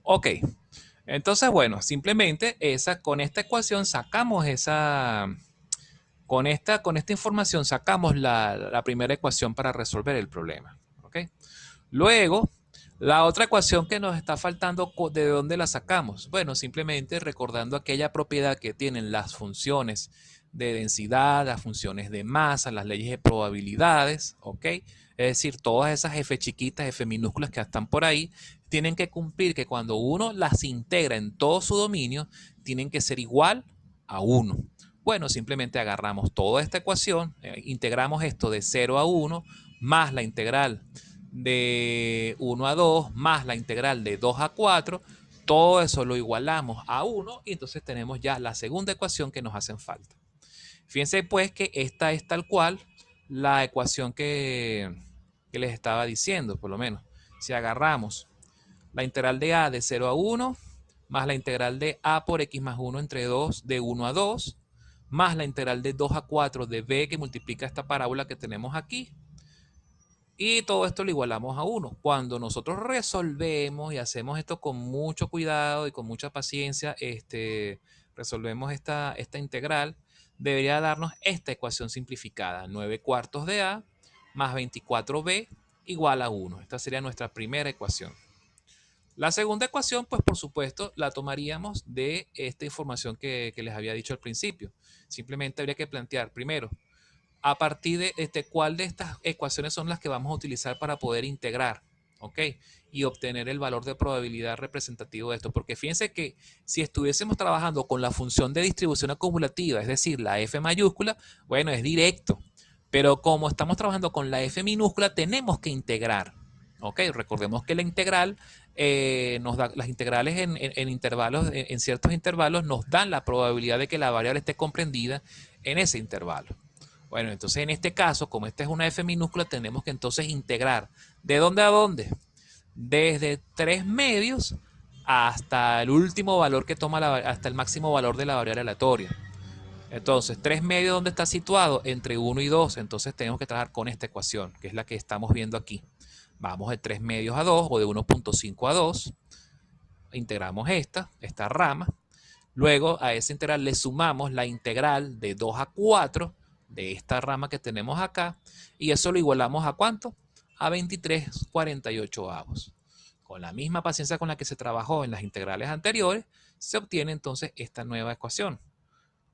Ok, entonces bueno, simplemente con esta ecuación sacamos con esta información sacamos la primera ecuación para resolver el problema. ¿Ok? Luego, la otra ecuación que nos está faltando, ¿de dónde la sacamos? Bueno, simplemente recordando aquella propiedad que tienen las funciones de densidad, las funciones de masa, las leyes de probabilidades, ¿ok? Es decir, todas esas F chiquitas, F minúsculas que están por ahí, tienen que cumplir que cuando uno las integra en todo su dominio, tienen que ser igual a 1. Bueno, simplemente agarramos toda esta ecuación, integramos esto de 0 a 1, más la integral de 1 a 2 más la integral de 2 a 4, todo eso lo igualamos a 1 y entonces tenemos ya la segunda ecuación que nos hacen falta. Fíjense pues que esta es tal cual la ecuación que les estaba diciendo, por lo menos. Si agarramos la integral de a de 0 a 1, más la integral de a por x más 1 entre 2 de 1 a 2, más la integral de 2 a 4 de b que multiplica esta parábola que tenemos aquí, y todo esto lo igualamos a 1. Cuando nosotros resolvemos y hacemos esto con mucho cuidado y con mucha paciencia, resolvemos esta integral, debería darnos esta ecuación simplificada. 9 cuartos de A más 24B igual a 1. Esta sería nuestra primera ecuación. La segunda ecuación, pues por supuesto, la tomaríamos de esta información que les había dicho al principio. Simplemente habría que plantear primero a partir de cuál de estas ecuaciones son las que vamos a utilizar para poder integrar, ¿ok? Y obtener el valor de probabilidad representativo de esto. Porque fíjense que si estuviésemos trabajando con la función de distribución acumulativa, es decir, la F mayúscula, bueno, es directo. Pero como estamos trabajando con la F minúscula, tenemos que integrar. ¿Ok? Recordemos que la integral nos da, las integrales en intervalos, en ciertos intervalos, nos dan la probabilidad de que la variable esté comprendida en ese intervalo. Bueno, entonces en este caso, como esta es una F minúscula, tenemos que entonces integrar. ¿De dónde a dónde? Desde 3 medios hasta el último valor que toma, hasta el máximo valor de la variable aleatoria. Entonces, 3 medios, ¿dónde está situado? Entre 1 y 2. Entonces tenemos que trabajar con esta ecuación, que es la que estamos viendo aquí. Vamos de 3 medios a 2 o de 1.5 a 2. Integramos esta rama. Luego a esa integral le sumamos la integral de 2 a 4 de esta rama que tenemos acá. Y eso lo igualamos a ¿cuánto? A 23,48 avos. Con la misma paciencia con la que se trabajó en las integrales anteriores, se obtiene entonces esta nueva ecuación.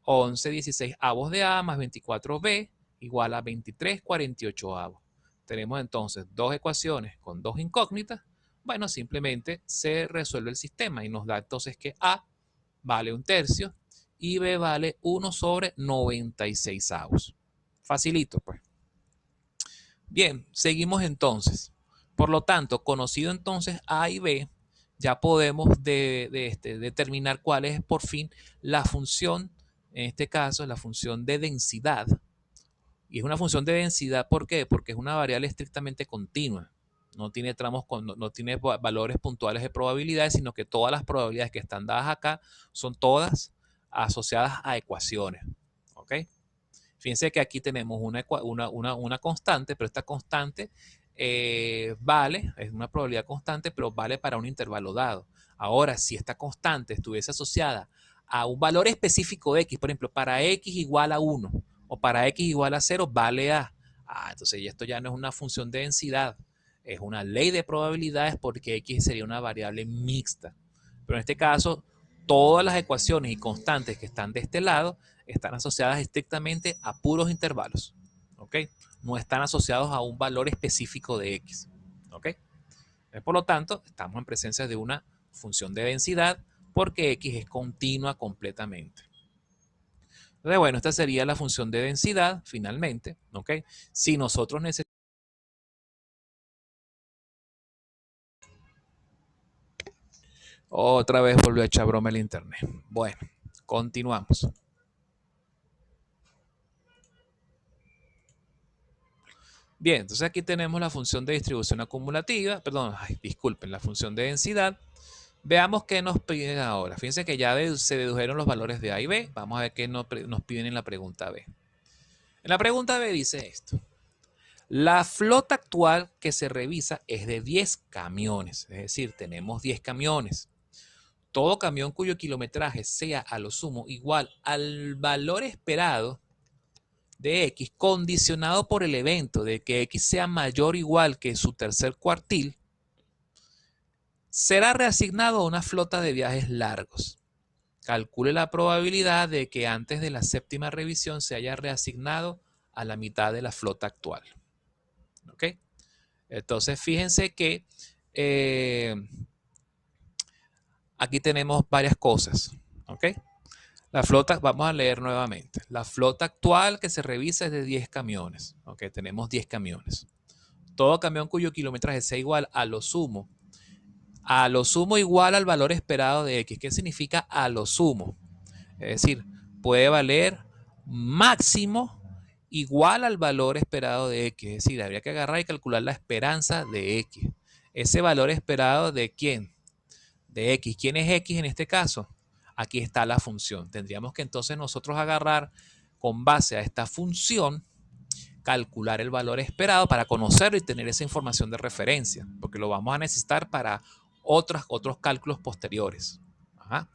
11,16 avos de A más 24B igual a 23,48 avos. Tenemos entonces dos ecuaciones con dos incógnitas. Bueno, simplemente se resuelve el sistema y nos da entonces que A vale 1/3 y B vale 1 sobre 96 avos. Facilito, pues. Bien, seguimos entonces. Por lo tanto, conocido entonces A y B, ya podemos determinar cuál es por fin la función, en este caso la función de densidad. Y es una función de densidad, ¿por qué? Porque es una variable estrictamente continua. No tiene tramos, no tiene valores puntuales de probabilidades, sino que todas las probabilidades que están dadas acá son todas asociadas a ecuaciones. ¿Ok? Fíjense que aquí tenemos una constante, pero esta constante vale, es una probabilidad constante, pero vale para un intervalo dado. Ahora, si esta constante estuviese asociada a un valor específico de x, por ejemplo, para x igual a 1 o para x igual a 0, vale a. Entonces esto ya no es una función de densidad, es una ley de probabilidades porque x sería una variable mixta. Pero en este caso, todas las ecuaciones y constantes que están de este lado están asociadas estrictamente a puros intervalos. ¿Ok? No están asociados a un valor específico de x. ¿Ok? Por lo tanto, estamos en presencia de una función de densidad porque x es continua completamente. Entonces, bueno, esta sería la función de densidad finalmente. ¿Ok? Si nosotros necesitamos... Otra vez volvió a echar broma el internet. Bueno, continuamos. Bien, entonces aquí tenemos la función de distribución acumulativa, perdón, disculpen, la función de densidad. Veamos qué nos piden ahora. Fíjense que ya se dedujeron los valores de A y B. Vamos a ver qué nos piden en la pregunta B. En la pregunta B dice esto. La flota actual que se revisa es de 10 camiones, es decir, tenemos 10 camiones. todo camión cuyo kilometraje sea a lo sumo igual al valor esperado de X, condicionado por el evento de que X sea mayor o igual que su tercer cuartil, será reasignado a una flota de viajes largos. Calcule la probabilidad de que antes de la séptima revisión se haya reasignado a la mitad de la flota actual. ¿Ok? Entonces, fíjense que aquí tenemos varias cosas. ¿Ok? La flota, vamos a leer nuevamente. La flota actual que se revisa es de 10 camiones. ¿Ok? Tenemos 10 camiones. Todo camión cuyo kilometraje sea igual a lo sumo igual al valor esperado de X. ¿Qué significa a lo sumo? Es decir, puede valer máximo igual al valor esperado de X. Es decir, habría que agarrar y calcular la esperanza de X. Ese valor esperado de ¿quién? De X. ¿Quién es X en este caso? Aquí está la función. Tendríamos que entonces nosotros agarrar con base a esta función, calcular el valor esperado para conocerlo y tener esa información de referencia, porque lo vamos a necesitar para otros cálculos posteriores. Ajá.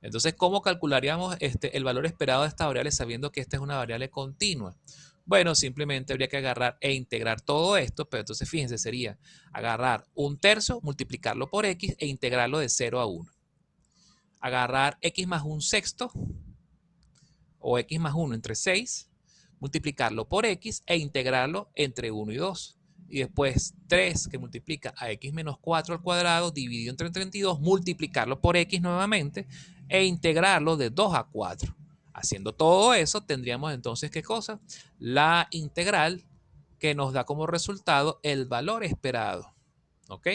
Entonces, ¿cómo calcularíamos el valor esperado de esta variable sabiendo que esta es una variable continua? Bueno, simplemente habría que agarrar e integrar todo esto, pero entonces fíjense, sería agarrar un tercio, multiplicarlo por X e integrarlo de 0 a 1. Agarrar X más un sexto o X más 1 entre 6, multiplicarlo por X e integrarlo entre 1 y 2. Y después 3 que multiplica a X menos 4 al cuadrado dividido entre 32, multiplicarlo por X nuevamente e integrarlo de 2 a 4. Haciendo todo eso, tendríamos entonces, ¿qué cosa? La integral que nos da como resultado el valor esperado. ¿Ok?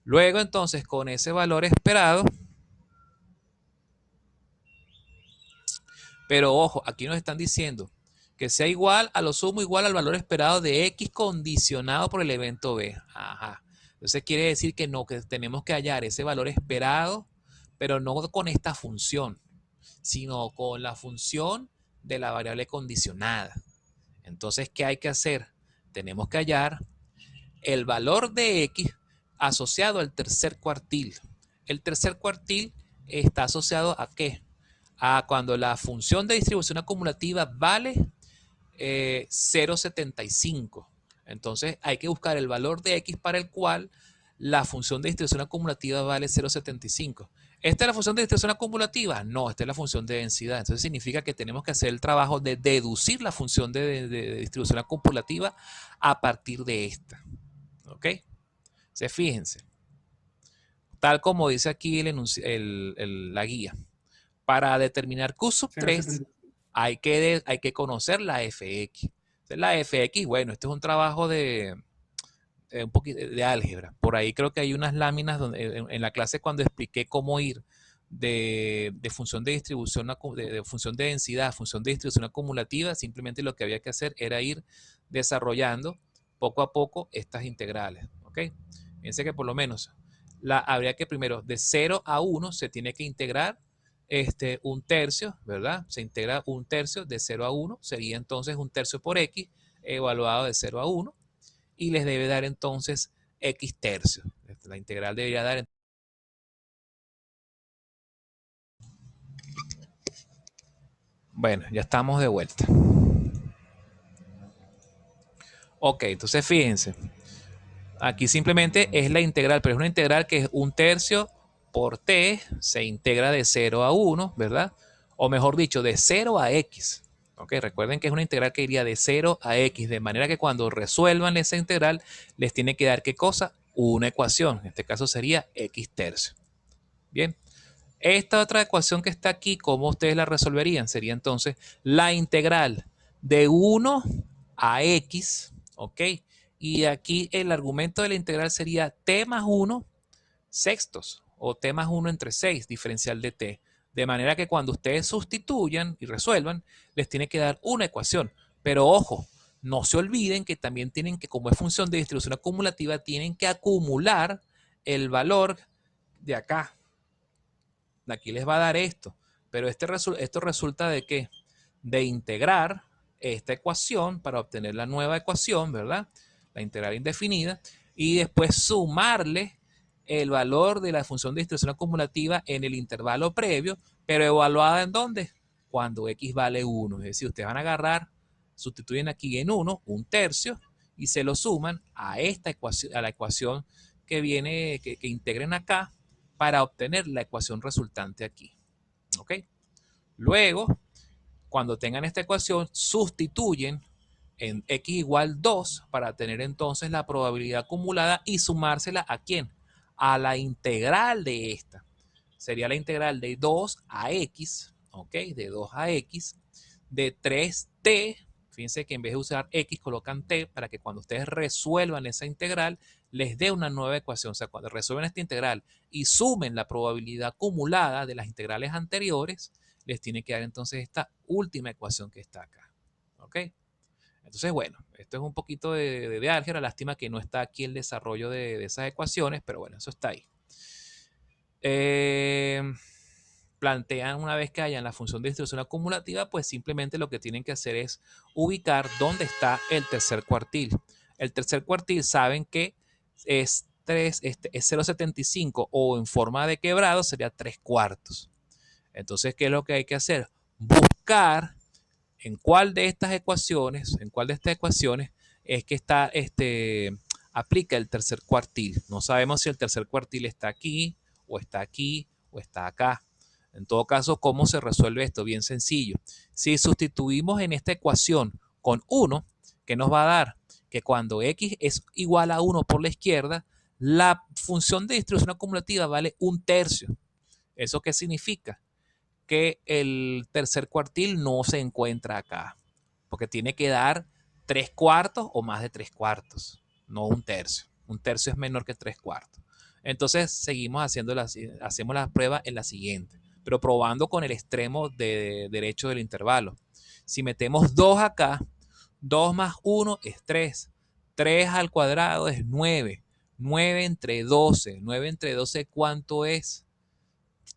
Luego, entonces, con ese valor esperado, pero ojo, aquí nos están diciendo que sea igual a lo sumo igual al valor esperado de X condicionado por el evento B. Ajá. Entonces quiere decir que no, que tenemos que hallar ese valor esperado, pero no con esta función, sino con la función de la variable condicionada. Entonces, ¿qué hay que hacer? Tenemos que hallar el valor de X asociado al tercer cuartil. El tercer cuartil está asociado ¿a qué? A cuando la función de distribución acumulativa vale 0,75. Entonces hay que buscar el valor de X para el cual la función de distribución acumulativa vale 0,75. ¿Esta es la función de distribución acumulativa? No, esta es la función de densidad. Entonces significa que tenemos que hacer el trabajo de deducir la función de distribución acumulativa a partir de esta. ¿Ok? Fíjense. Tal como dice aquí la guía. Para determinar Q sub 3 hay que conocer la fx. Entonces, la fx, bueno, este es un trabajo un poquito de álgebra. Por ahí creo que hay unas láminas donde, en la clase cuando expliqué cómo ir de función de distribución, de función de densidad, función de distribución acumulativa, simplemente lo que había que hacer era ir desarrollando poco a poco estas integrales. ¿Ok? Fíjense que por lo menos habría que primero de 0 a 1 se tiene que integrar un tercio, ¿verdad? Se integra un tercio de 0 a 1, sería entonces un tercio por X evaluado de 0 a 1 y les debe dar entonces X tercios. La integral debería dar. Bueno, ya estamos de vuelta. Ok, entonces fíjense. Aquí simplemente es la integral, pero es una integral que es un tercio por t, se integra de 0 a 1, ¿verdad? O mejor dicho, de 0 a x. ¿Ok? Recuerden que es una integral que iría de 0 a x, de manera que cuando resuelvan esa integral, les tiene que dar ¿qué cosa? Una ecuación. En este caso sería x tercio. Bien. Esta otra ecuación que está aquí, ¿cómo ustedes la resolverían? Sería entonces la integral de 1 a x, ¿ok? Y aquí el argumento de la integral sería t más 1 sextos o t más 1 entre 6, diferencial de t. De manera que cuando ustedes sustituyan y resuelvan, les tiene que dar una ecuación. Pero ojo, no se olviden que también tienen que, como es función de distribución acumulativa, tienen que acumular el valor de acá. De aquí les va a dar esto. Pero esto resulta de qué? De integrar esta ecuación para obtener la nueva ecuación, ¿verdad? La integral indefinida. Y después sumarle el valor de la función de distribución acumulativa en el intervalo previo, pero evaluada ¿en dónde? Cuando x vale 1. Es decir, ustedes van a agarrar, sustituyen aquí en 1, un tercio, y se lo suman a esta ecuación, a la ecuación que viene, que integren acá para obtener la ecuación resultante aquí. ¿Ok? Luego, cuando tengan esta ecuación, sustituyen en x igual 2 para tener entonces la probabilidad acumulada y sumársela ¿a quién? A la integral de esta. Sería la integral de 2 a x, ¿ok? De 2 a x, de 3t. Fíjense que en vez de usar x colocan t para que cuando ustedes resuelvan esa integral les dé una nueva ecuación. O sea, cuando resuelven esta integral y sumen la probabilidad acumulada de las integrales anteriores, les tiene que dar entonces esta última ecuación que está acá. ¿Ok? Entonces, bueno, esto es un poquito de álgebra. Lástima que no está aquí el desarrollo de esas ecuaciones, pero bueno, eso está ahí. Plantean una vez que hayan la función de distribución acumulativa, pues simplemente lo que tienen que hacer es ubicar dónde está el tercer cuartil. El tercer cuartil saben que es 0,75 o en forma de quebrado sería 3 cuartos. Entonces, ¿qué es lo que hay que hacer? Buscar en cuál de estas ecuaciones, es que está, aplica el tercer cuartil. No sabemos si el tercer cuartil está aquí, o está aquí, o está acá. En todo caso, ¿cómo se resuelve esto? Bien sencillo. Si sustituimos en esta ecuación con 1, ¿qué nos va a dar? Que cuando x es igual a 1 por la izquierda, la función de distribución acumulativa vale 1/3. ¿Eso qué significa? Que el tercer cuartil no se encuentra acá, porque tiene que dar 3 cuartos o más de 3 cuartos, no 1/3. 1/3 es menor que 3 cuartos. Entonces seguimos hacemos la prueba en la siguiente, pero probando con el extremo de derecho del intervalo. Si metemos 2 acá, 2 más 1 es 3. 3 al cuadrado es 9. 9 entre 12. 9 entre 12, ¿cuánto es?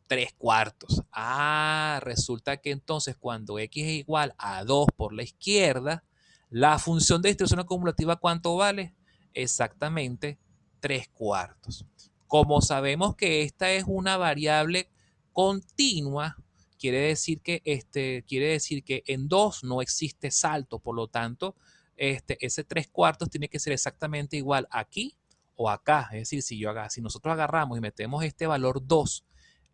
3 cuartos. Ah, resulta que entonces cuando x es igual a 2 por la izquierda, la función de distribución acumulativa, ¿cuánto vale? Exactamente 3 cuartos. Como sabemos que esta es una variable continua, quiere decir que en 2 no existe salto, por lo tanto, ese 3 cuartos tiene que ser exactamente igual aquí o acá. Es decir, si nosotros agarramos y metemos este valor 2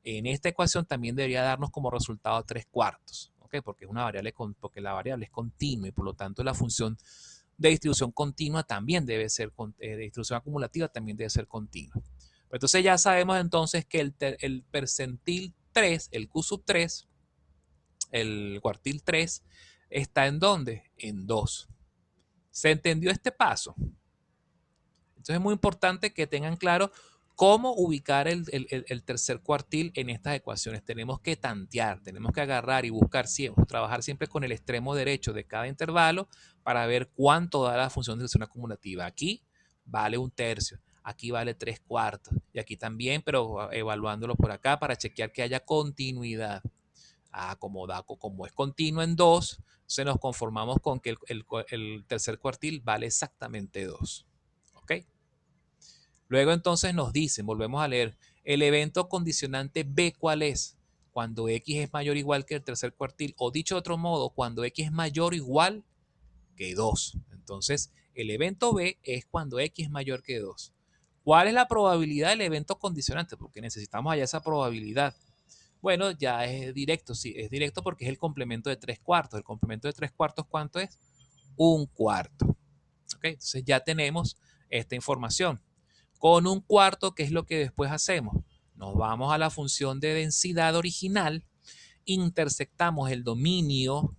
en esta ecuación, también debería darnos como resultado 3 cuartos, ¿ok? Porque porque la variable es continua y por lo tanto la función de distribución continua también debe ser, de distribución acumulativa también debe ser continua. Entonces ya sabemos entonces que el percentil 3, el Q sub 3, el cuartil 3, ¿está en dónde? En 2. ¿Se entendió este paso? Entonces es muy importante que tengan claro cómo ubicar el tercer cuartil en estas ecuaciones. Tenemos que tantear, tenemos que agarrar y buscar siempre, trabajar siempre con el extremo derecho de cada intervalo para ver cuánto da la función de distribución acumulativa. Aquí vale 1/3, aquí vale 3 cuartos y aquí también, pero evaluándolo por acá para chequear que haya continuidad. Como es continuo en 2, se nos conformamos con que el tercer cuartil vale exactamente 2. ¿Ok? Luego entonces nos dicen, volvemos a leer, el evento condicionante B, ¿cuál es? Cuando x es mayor o igual que el tercer cuartil, o dicho de otro modo, cuando x es mayor o igual que 2. Entonces, el evento B es cuando x es mayor que 2. ¿Cuál es la probabilidad del evento condicionante? Porque necesitamos allá esa probabilidad. Bueno, ya es directo, sí, es directo porque es el complemento de 3 cuartos. El complemento de 3 cuartos, ¿cuánto es? 1/4. ¿Ok? Entonces ya tenemos esta información. Con 1/4, ¿qué es lo que después hacemos? Nos vamos a la función de densidad original, intersectamos el dominio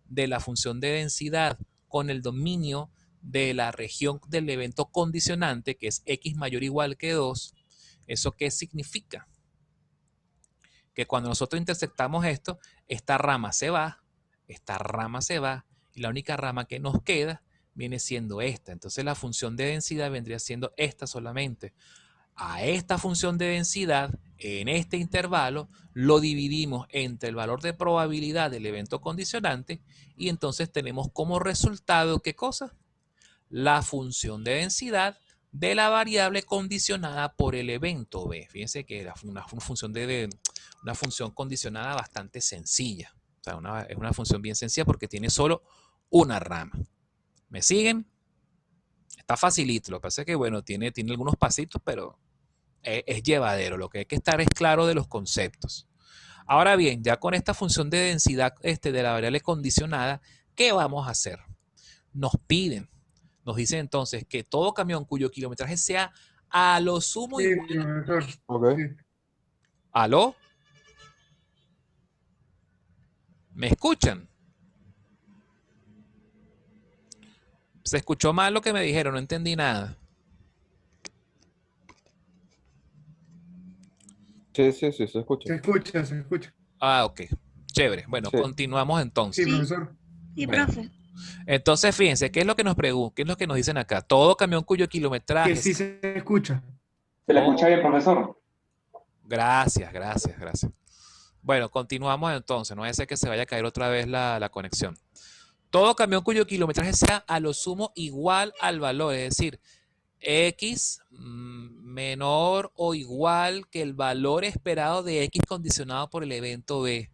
de la función de densidad con el dominio de la región del evento condicionante, que es x mayor o igual que 2. ¿Eso qué significa? Que cuando nosotros intersectamos esto, esta rama se va, y la única rama que nos queda viene siendo esta. Entonces la función de densidad vendría siendo esta solamente. A esta función de densidad, en este intervalo, lo dividimos entre el valor de probabilidad del evento condicionante y entonces tenemos como resultado, ¿qué cosa? La función de densidad de la variable condicionada por el evento B. Fíjense que era una función condicionada bastante sencilla. O sea, es una función bien sencilla porque tiene solo una rama. ¿Me siguen? Está facilito. Lo que pasa es que, bueno, tiene algunos pasitos, pero es llevadero. Lo que hay que estar es claro de los conceptos. Ahora bien, ya con esta función de densidad de la variable condicionada, ¿qué vamos a hacer? Nos dicen entonces que todo camión cuyo kilometraje sea a lo sumo Sí, igual. profesor. Ok. Sí. ¿Aló? ¿Me escuchan? Se escuchó mal lo que me dijeron, no entendí nada. Sí, sí, sí, se escucha. Se escucha, se escucha. Ah, ok. Chévere. Bueno, Sí. continuamos entonces. Sí, Sí, profesor. sí, Bueno, profe. entonces fíjense, ¿qué es lo que nos preguntan? ¿Qué es lo que nos dicen acá? Todo camión cuyo Que kilometraje. sí se escucha. ¿Se le escucha bien, profesor? Gracias, gracias, gracias. Bueno, continuamos entonces. No vaya a ser que se vaya a caer otra vez la conexión. Todo camión cuyo kilometraje sea a lo sumo igual al valor, es decir, X menor o igual que el valor esperado de X condicionado por el evento B.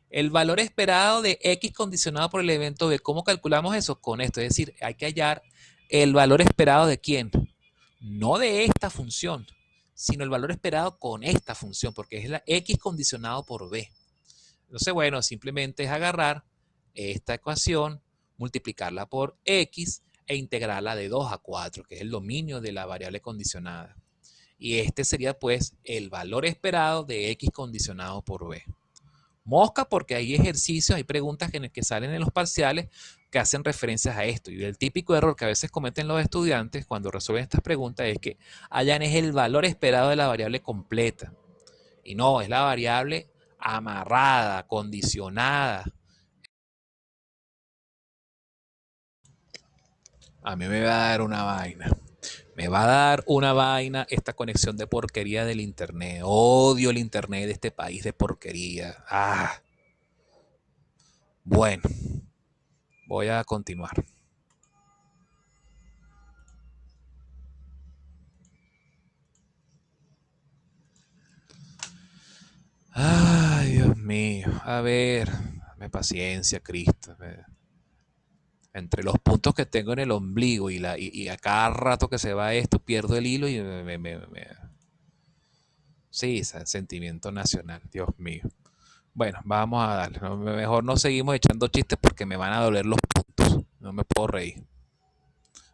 El valor esperado de X condicionado por el evento B, ¿cómo calculamos eso? Con esto, es decir, hay que hallar el valor esperado de quién. No de esta función, sino el valor esperado con esta función, porque es la X condicionado por B. Entonces, bueno, simplemente es agarrar esta ecuación, multiplicarla por X e integrarla de 2 a 4, que es el dominio de la variable condicionada. Y este sería pues el valor esperado de X condicionado por B. Mosca porque hay ejercicios, hay preguntas que salen en los parciales que hacen referencias a esto. Y el típico error que a veces cometen los estudiantes cuando resuelven estas preguntas es que hallan es el valor esperado de la variable completa. Y no, es la variable amarrada, condicionada. A mí me va a dar una vaina. Me va a dar una vaina esta conexión de porquería del internet. Odio el internet de este país de porquería. Bueno, voy a continuar. Ay, Dios mío. A ver, dame paciencia, Cristo. Entre los puntos que tengo en el ombligo y a cada rato que se va esto, pierdo el hilo y sí, ese sentimiento nacional, Dios mío. Bueno, vamos a darle. Mejor no seguimos echando chistes porque me van a doler los puntos. No me puedo reír.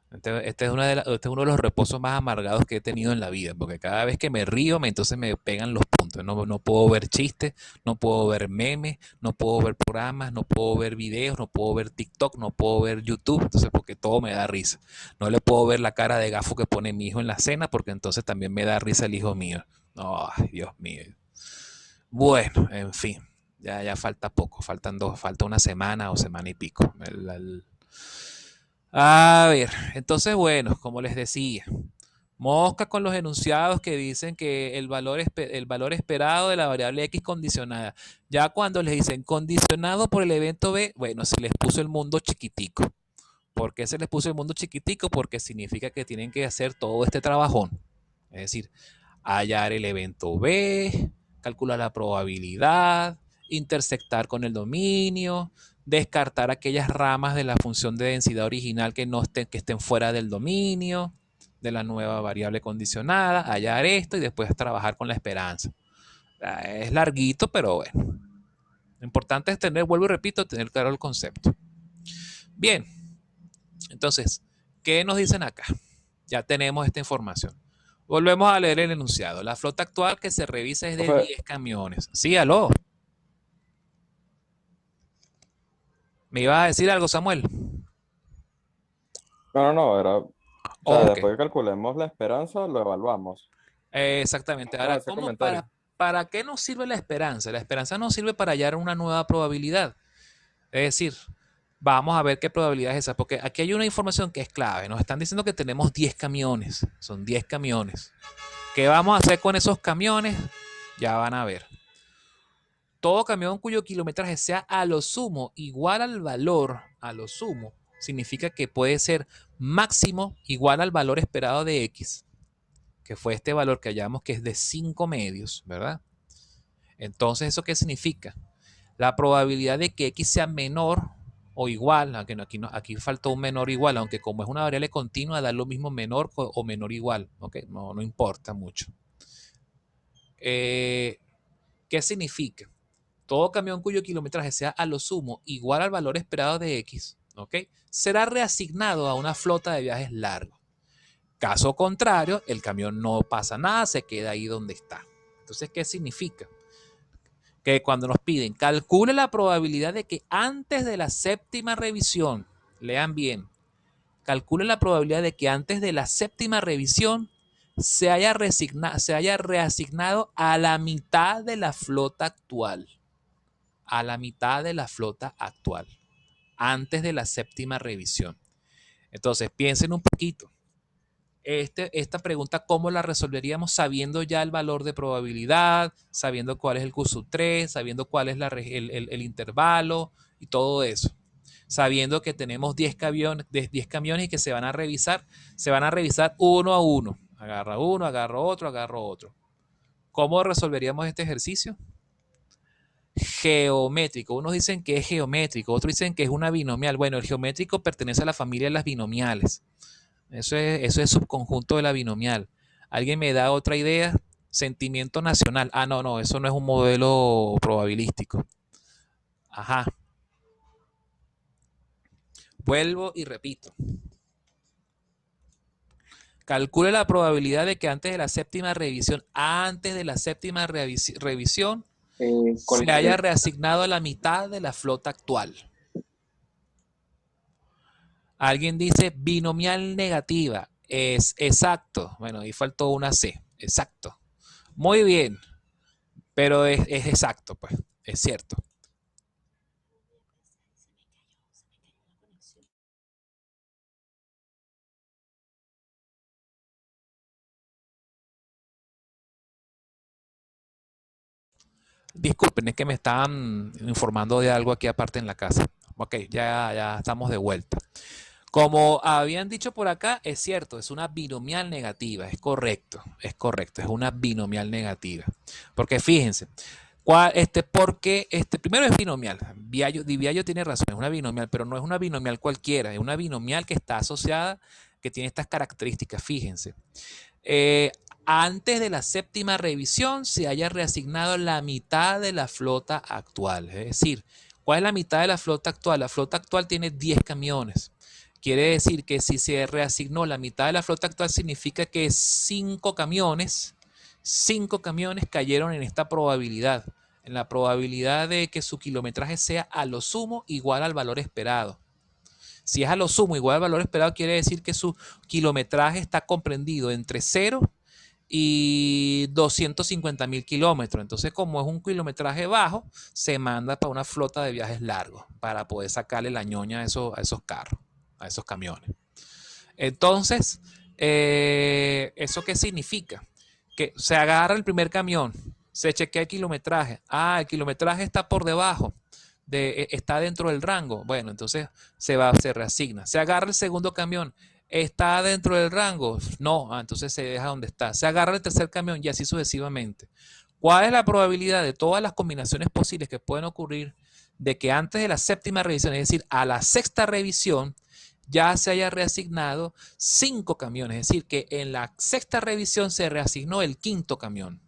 Este es uno de los reposos más amargados que he tenido en la vida, porque cada vez que me río, entonces me pegan los puntos. No puedo ver chistes, no puedo ver memes, no puedo ver programas, no puedo ver videos, no puedo ver TikTok, no puedo ver YouTube, entonces porque todo me da risa. No le puedo ver la cara de gafo que pone mi hijo en la cena, porque entonces también me da risa el hijo mío. Ay, Dios mío. Bueno, en fin, ya falta poco, falta una semana o semana y pico. A ver, entonces, bueno, como les decía, mosca con los enunciados que dicen que el valor esperado de la variable X condicionada. Ya cuando les dicen condicionado por el evento B, bueno, se les puso el mundo chiquitico. ¿Por qué se les puso el mundo chiquitico? Porque significa que tienen que hacer todo este trabajón. Es decir, hallar el evento B, calcular la probabilidad, intersectar con el dominio, descartar aquellas ramas de la función de densidad original que estén fuera del dominio de la nueva variable condicionada, hallar esto y después trabajar con la esperanza. Es larguito, pero bueno. Lo importante es vuelvo y repito, tener claro el concepto. Bien, entonces, ¿qué nos dicen acá? Ya tenemos esta información. Volvemos a leer el enunciado. La flota actual que se revisa es de 10 camiones. Sí, aló. ¿Me ibas a decir algo, Samuel? No, era. O sea, Ok. después que calculemos la esperanza, lo evaluamos. Exactamente. Ahora, Ese comentario. ¿para qué nos sirve la esperanza? La esperanza nos sirve para hallar una nueva probabilidad. Es decir, vamos a ver qué probabilidad es esa, porque aquí hay una información que es clave. Nos están diciendo que tenemos 10 camiones. Son 10 camiones. ¿Qué vamos a hacer con esos camiones? Ya van a ver. Todo camión cuyo kilometraje sea a lo sumo igual al valor, a lo sumo, significa que puede ser máximo igual al valor esperado de X, que fue este valor que hallamos que es de 5 medios, ¿verdad? Entonces, ¿eso qué significa? La probabilidad de que X sea menor o igual, aunque aquí faltó un menor igual, aunque como es una variable continua, da lo mismo menor o menor igual, ¿ok? No importa mucho. ¿Qué significa? Todo camión cuyo kilometraje sea a lo sumo igual al valor esperado de X, ¿ok? Será reasignado a una flota de viajes largos. Caso contrario, el camión no pasa nada, se queda ahí donde está. Entonces, ¿qué significa? Que cuando nos piden, calcule la probabilidad de que antes de la séptima revisión, lean bien, calcule la probabilidad de que antes de la séptima revisión se haya reasignado a la mitad de la flota actual. A la mitad de la flota actual, antes de la séptima revisión. Entonces, piensen un poquito. Esta pregunta, ¿cómo la resolveríamos sabiendo ya el valor de probabilidad, sabiendo cuál es el Q3, sabiendo cuál es el intervalo y todo eso? Sabiendo que tenemos 10 camiones y que se van a revisar uno a uno. Agarra uno, agarro otro. ¿Cómo resolveríamos este ejercicio? Geométrico. Unos dicen que es geométrico, otros dicen que es una binomial. Bueno, el geométrico pertenece a la familia de las binomiales. Eso es subconjunto de la binomial. ¿Alguien me da otra idea? Sentimiento nacional. Ah, no, eso no es un modelo probabilístico. Ajá. Vuelvo y repito. Calcule la probabilidad de que antes de la séptima revisión, se haya reasignado a la mitad de la flota actual. Alguien dice binomial negativa. Es exacto. Bueno, ahí faltó una C. Exacto. Muy bien. Pero es exacto, pues. Es cierto. Disculpen, es que me estaban informando de algo aquí aparte en la casa. Ok, ya estamos de vuelta. Como habían dicho por acá, es cierto, es una binomial negativa, es correcto, es una binomial negativa. Porque fíjense, primero es binomial, Diviayo tiene razón, es una binomial, pero no es una binomial cualquiera, es una binomial que está asociada, que tiene estas características, fíjense. Antes de la séptima revisión se haya reasignado la mitad de la flota actual. Es decir, ¿cuál es la mitad de la flota actual? La flota actual tiene 10 camiones. Quiere decir que si se reasignó la mitad de la flota actual significa que 5 camiones cayeron en esta probabilidad, en la probabilidad de que su kilometraje sea a lo sumo igual al valor esperado. Si es a lo sumo igual al valor esperado, quiere decir que su kilometraje está comprendido entre 0 y 250.000 kilómetros. Entonces, como es un kilometraje bajo, se manda para una flota de viajes largos para poder sacarle la ñoña a esos carros, a esos camiones. Entonces, ¿eso qué significa? Que se agarra el primer camión, se chequea el kilometraje. Ah, el kilometraje está por debajo. Está dentro del rango. Bueno, entonces se reasigna. Se agarra el segundo camión. ¿Está dentro del rango? No, entonces se deja donde está. Se agarra el tercer camión y así sucesivamente. ¿Cuál es la probabilidad de todas las combinaciones posibles que pueden ocurrir de que antes de la séptima revisión, es decir, a la sexta revisión, ya se haya reasignado 5 camiones? Es decir, que en la sexta revisión se reasignó el quinto camión.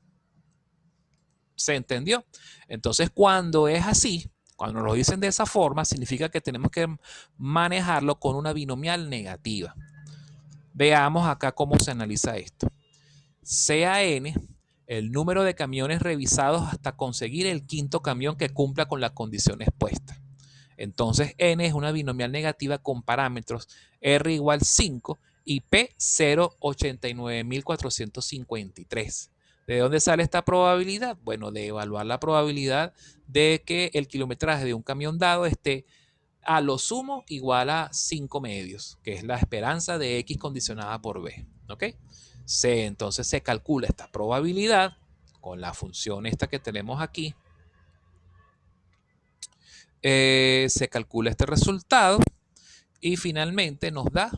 ¿Se entendió? Entonces, cuando es así, cuando nos lo dicen de esa forma, significa que tenemos que manejarlo con una binomial negativa. Veamos acá cómo se analiza esto. CAN, el número de camiones revisados hasta conseguir el quinto camión que cumpla con la condición expuesta. Entonces, N es una binomial negativa con parámetros R igual 5 y P 0,89.453. ¿De dónde sale esta probabilidad? Bueno, de evaluar la probabilidad de que el kilometraje de un camión dado esté a lo sumo igual a 5 medios, que es la esperanza de X condicionada por B. ¿Ok? Entonces se calcula esta probabilidad con la función esta que tenemos aquí. Se calcula este resultado Y finalmente nos da,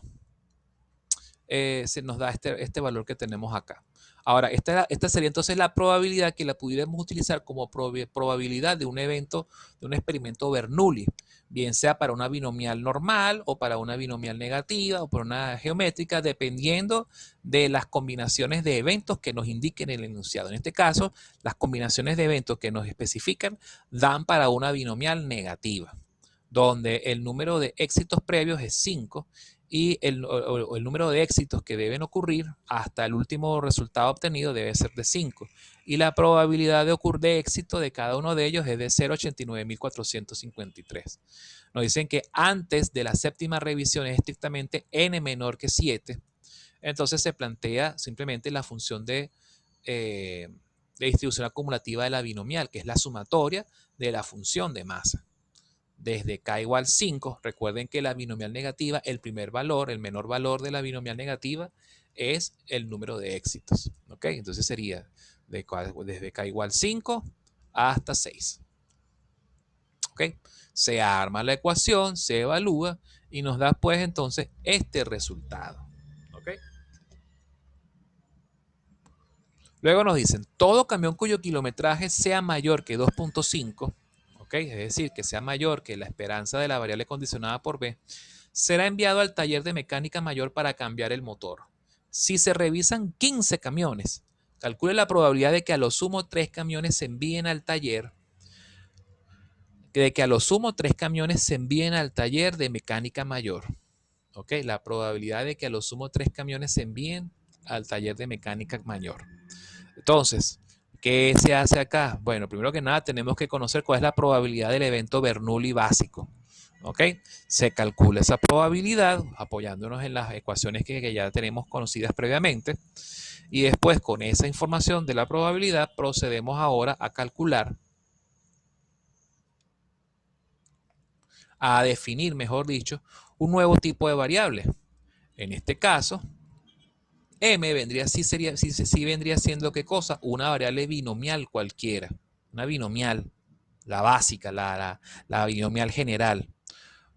este valor que tenemos acá. Ahora, esta sería entonces la probabilidad que la pudiéramos utilizar como probabilidad de un evento, de un experimento Bernoulli, bien sea para una binomial normal o para una binomial negativa o para una geométrica, dependiendo de las combinaciones de eventos que nos indiquen el enunciado. En este caso, las combinaciones de eventos que nos especifican dan para una binomial negativa, donde el número de éxitos previos es 5 y el número de éxitos que deben ocurrir hasta el último resultado obtenido debe ser de 5. Y la probabilidad de éxito de cada uno de ellos es de 0,89.453. Nos dicen que antes de la séptima revisión es estrictamente n menor que 7. Entonces se plantea simplemente la función de distribución acumulativa de la binomial, que es la sumatoria de la función de masa. Desde k igual 5, recuerden que la binomial negativa, el primer valor, el menor valor de la binomial negativa es el número de éxitos. ¿Ok? Entonces sería desde k igual 5 hasta 6. ¿Ok? Se arma la ecuación, se evalúa y nos da pues entonces este resultado. ¿Ok? Luego nos dicen, todo camión cuyo kilometraje sea mayor que 2.5, es decir, que sea mayor que la esperanza de la variable condicionada por B, será enviado al taller de mecánica mayor para cambiar el motor. Si se revisan 15 camiones, calcule la probabilidad de que a lo sumo 3 camiones se envíen al taller, de mecánica mayor. La probabilidad de que a lo sumo 3 camiones se envíen al taller de mecánica mayor. Entonces, ¿qué se hace acá? Bueno, primero que nada tenemos que conocer cuál es la probabilidad del evento Bernoulli básico. ¿Ok? Se calcula esa probabilidad apoyándonos en las ecuaciones que ya tenemos conocidas previamente. Y después, con esa información de la probabilidad, procedemos ahora a calcular, a definir, mejor dicho, un nuevo tipo de variable. En este caso, M vendría siendo ¿qué cosa? Una variable binomial cualquiera. Una binomial, la básica, la binomial general.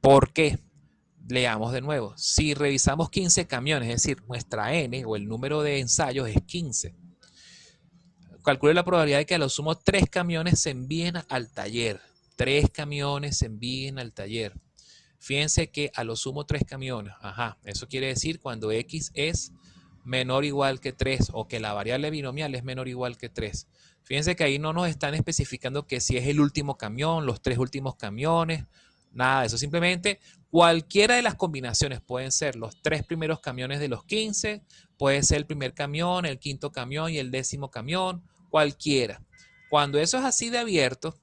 ¿Por qué? Leamos de nuevo. Si revisamos 15 camiones, es decir, nuestra N o el número de ensayos es 15. Calcule la probabilidad de que a lo sumo 3 camiones se envíen al taller. 3 camiones se envíen al taller. Fíjense que a lo sumo 3 camiones. Ajá, eso quiere decir cuando X es menor o igual que 3 o que la variable binomial es menor o igual que 3. Fíjense que ahí no nos están especificando que si es el último camión, los 3 últimos camiones, nada de eso. Simplemente cualquiera de las combinaciones pueden ser los 3 primeros camiones de los 15, puede ser el primer camión, el quinto camión y el 10º camión, cualquiera. Cuando eso es así de abierto,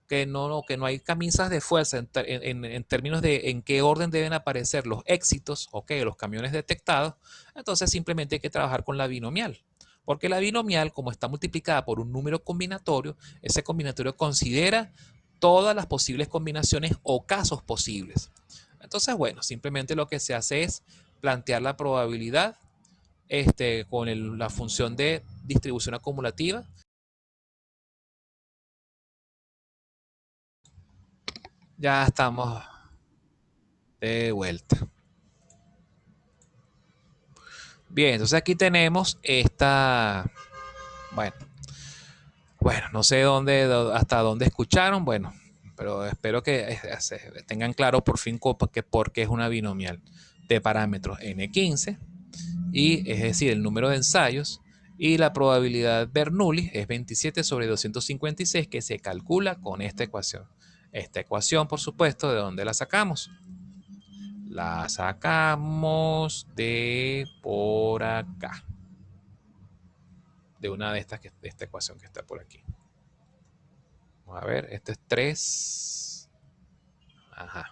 que no hay camisas de fuerza en términos de en qué orden deben aparecer los éxitos, los camiones detectados, entonces simplemente hay que trabajar con la binomial. Porque la binomial, como está multiplicada por un número combinatorio, ese combinatorio considera todas las posibles combinaciones o casos posibles. Entonces, bueno, simplemente lo que se hace es plantear la probabilidad con la función de distribución acumulativa. Ya estamos de vuelta. Bien, entonces aquí tenemos esta, bueno, no sé hasta dónde escucharon, bueno, pero espero que tengan claro por fin por qué es una binomial de parámetros n15, y es decir, el número de ensayos, y la probabilidad Bernoulli es 27 sobre 256, que se calcula con esta ecuación. Esta ecuación, por supuesto, ¿de dónde la sacamos? La sacamos de por acá. De una de esta ecuación que está por aquí. Vamos a ver, esto es 3. Ajá.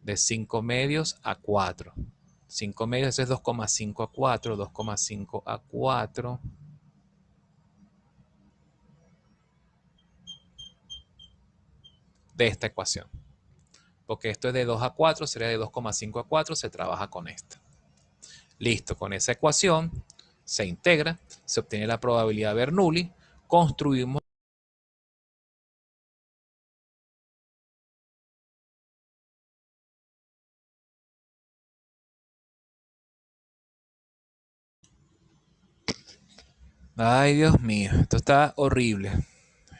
De 5 medios a 4. 5 medios, eso es 2,5 a 4. 2,5 a 4. De esta ecuación. Porque esto es de 2 a 4, sería de 2,5 a 4, se trabaja con esta. Listo, con esa ecuación se integra, se obtiene la probabilidad Bernoulli, construimos Ay, Dios mío, esto está horrible.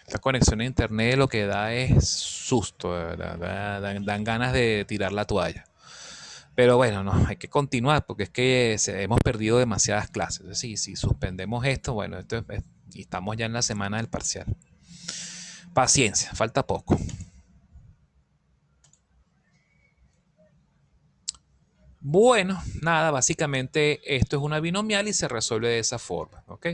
Esta conexión a internet lo que da es susto, de verdad, dan ganas de tirar la toalla. Pero bueno, no, hay que continuar porque es que hemos perdido demasiadas clases. Es decir, si suspendemos esto, bueno, y estamos ya en la semana del parcial. Paciencia, falta poco. Bueno, nada, básicamente esto es una binomial y se resuelve de esa forma, ¿ok?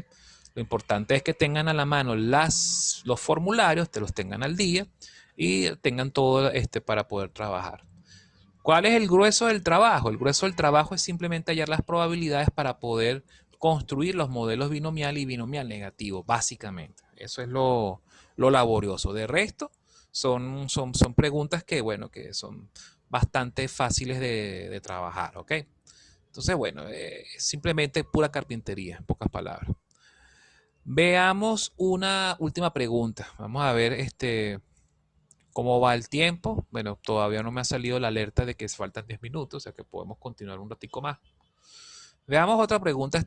Lo importante es que tengan a la mano los formularios, te los tengan al día y tengan todo para poder trabajar. ¿Cuál es el grueso del trabajo? El grueso del trabajo es simplemente hallar las probabilidades para poder construir los modelos binomial y binomial negativo, básicamente. Eso es lo laborioso. De resto, son preguntas que, bueno, que son bastante fáciles de trabajar, ¿ok? Entonces, bueno, simplemente pura carpintería, en pocas palabras. Veamos una última pregunta. Vamos a ver cómo va el tiempo. Bueno, todavía no me ha salido la alerta de que faltan 10 minutos, o sea que podemos continuar un ratico más. Veamos otra pregunta